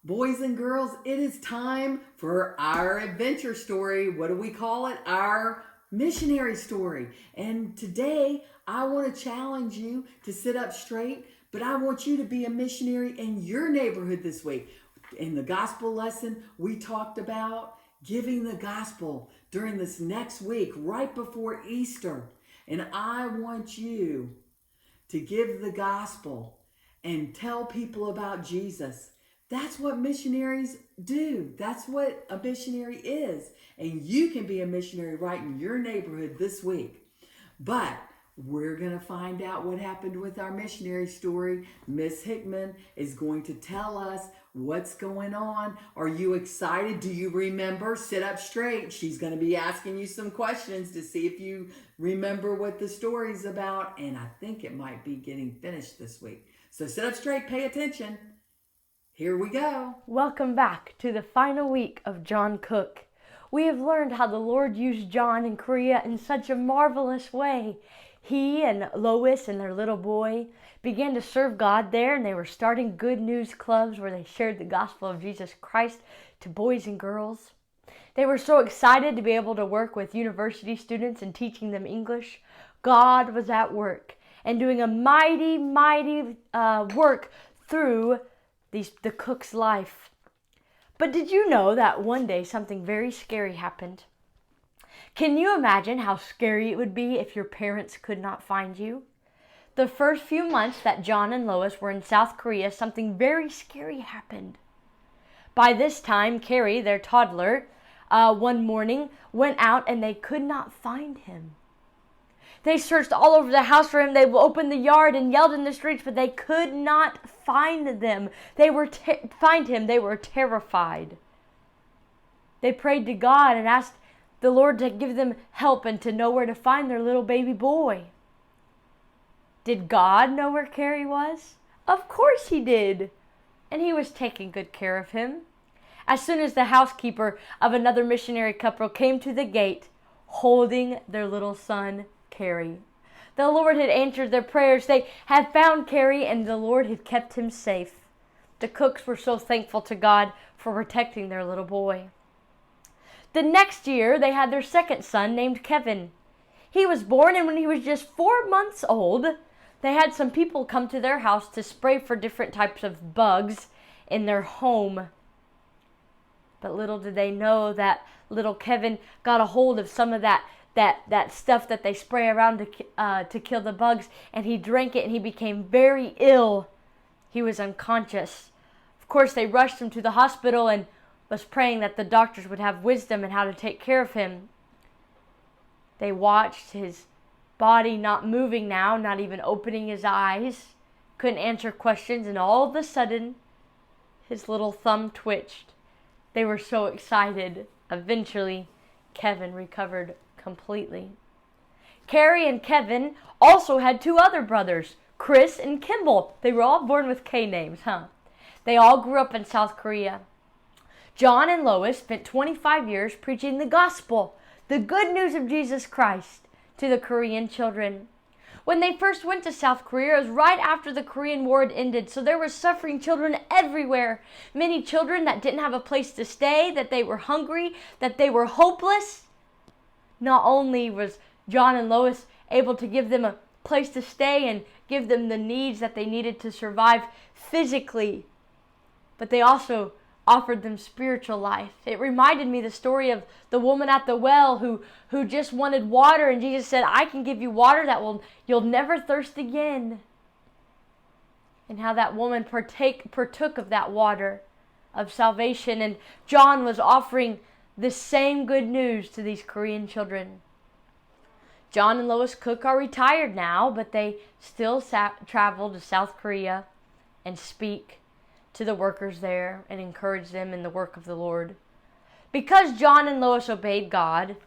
Boys and girls, it is time for our adventure story. What do we call it? Our missionary story. And today, I want to challenge you to sit up straight, but I want you to be a missionary in your neighborhood this week. In the gospel lesson, we talked about giving the gospel during this next week, right before Easter. And I want you to give the gospel and tell people about Jesus. That's what missionaries do. That's what a missionary is. And you can be a missionary right in your neighborhood this week. But we're going to find out what happened with our missionary story. Miss Hickman is going to tell us what's going on. Are you excited? Do you remember? Sit up straight. She's going to be asking you some questions to see if you remember what the story's about. And I think it might be getting finished this week. So sit up straight, pay attention. Here we go. Welcome back to the final week of John Cook. We have learned how the Lord used John in Korea in such a marvelous way. He and Lois and their little boy began to serve God there, and they were starting good news clubs where they shared the gospel of Jesus Christ to boys and girls. They were so excited to be able to work with university students and teaching them English. God was at work and doing a mighty work through the cook's life. But did you know that one day something very scary happened? Can you imagine how scary it would be if your parents could not find you? The first few months that John and Lois were in South Korea, something very scary happened. By this time, Carrie, their toddler, one morning went out and they could not find him. They searched all over the house for him. They opened the yard and yelled in the streets, but they could not find them. They were terrified. They prayed to God and asked the Lord to give them help and to know where to find their little baby boy. Did God know where Carrie was? Of course he did. And he was taking good care of him. As soon as the housekeeper of another missionary couple came to the gate, holding their little son, Carrie, the Lord had answered their prayers. They had found Carrie, and the Lord had kept him safe. The cooks were so thankful to God for protecting their little boy. The next year, they had their second son named Kevin. He was born, and when he was just 4 months old, they had some people come to their house to spray for different types of bugs in their home. But little did they know that little Kevin got a hold of some of that stuff that they spray around to kill the bugs, and he drank it and he became very ill. He was unconscious. Of course, they rushed him to the hospital and was praying that the doctors would have wisdom in how to take care of him. They watched his body not moving now, not even opening his eyes, couldn't answer questions, and all of a sudden, his little thumb twitched. They were so excited. Eventually, Kevin recovered completely. Carrie and Kevin also had 2 other brothers, Chris and Kimball. They were all born with K names, They all grew up in South Korea. John and Lois spent 25 years preaching the gospel, the good news of Jesus Christ, to the Korean children. When they first went to South Korea, it was right after the Korean War had ended, so there were suffering children everywhere. Many children that didn't have a place to stay, that they were hungry, that they were hopeless. Not only was John and Lois able to give them a place to stay and give them the needs that they needed to survive physically, but they also offered them spiritual life. It reminded me the story of the woman at the well who just wanted water, and Jesus said, I can give you water you'll never thirst again. And how that woman partook of that water of salvation, and John was offering the same good news to these Korean children. John and Lois Cook are retired now, but they still travel to South Korea and speak to the workers there and encourage them in the work of the Lord. Because John and Lois obeyed God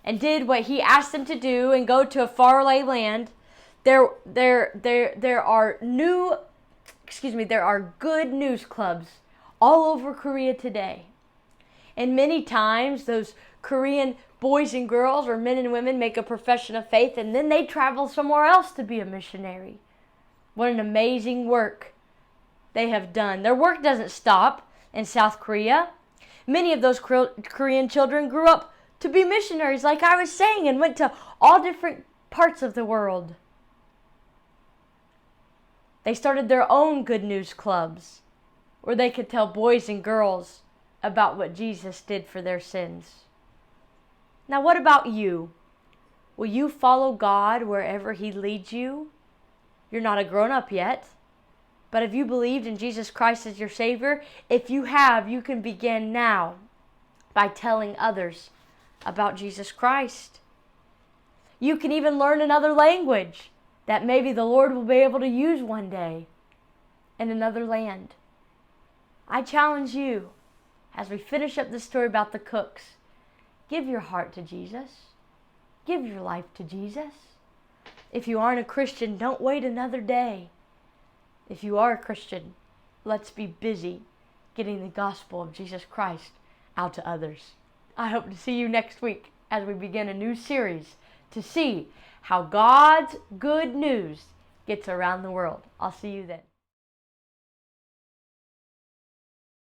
and did what he asked them to do and go to a faraway land, there are good news clubs all over Korea today. And many times those Korean boys and girls or men and women make a profession of faith, and then they travel somewhere else to be a missionary. What an amazing work they have done. Their work doesn't stop in South Korea. Many of those Korean children grew up to be missionaries, like I was saying, and went to all different parts of the world. They started their own good news clubs where they could tell boys and girls about what Jesus did for their sins. Now, what about you? Will you follow God wherever He leads you? You're not a grown-up yet, but have you believed in Jesus Christ as your Savior? If you have, you can begin now by telling others about Jesus Christ. You can even learn another language that maybe the Lord will be able to use one day in another land. I challenge you, as we finish up this story about the cooks, give your heart to Jesus. Give your life to Jesus. If you aren't a Christian, don't wait another day. If you are a Christian, let's be busy getting the gospel of Jesus Christ out to others. I hope to see you next week as we begin a new series to see how God's good news gets around the world. I'll see you then.